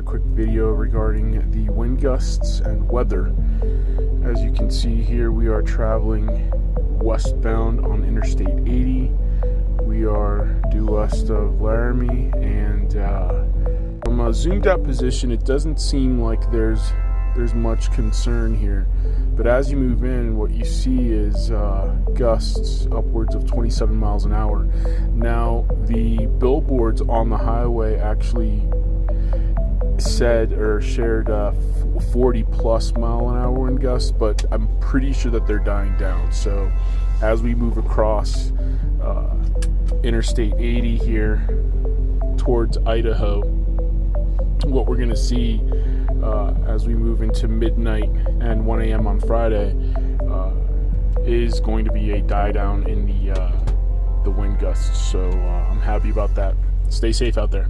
a quick video regarding the wind gusts and weather. As you can see here, we are traveling westbound on Interstate 80. We are due west of Laramie, and from a zoomed out position, it doesn't seem like there's much concern here. But as you move in, what you see is gusts upwards of 27 miles an hour. Now, the billboards on the highway actually said or shared 40 plus mile an hour wind gusts, but I'm pretty sure that they're dying down. So as we move across Interstate 80 here towards Idaho, what we're going to see as we move into midnight and 1 a.m. on Friday is going to be a die down in the wind gusts. So I'm happy about that. Stay safe out there.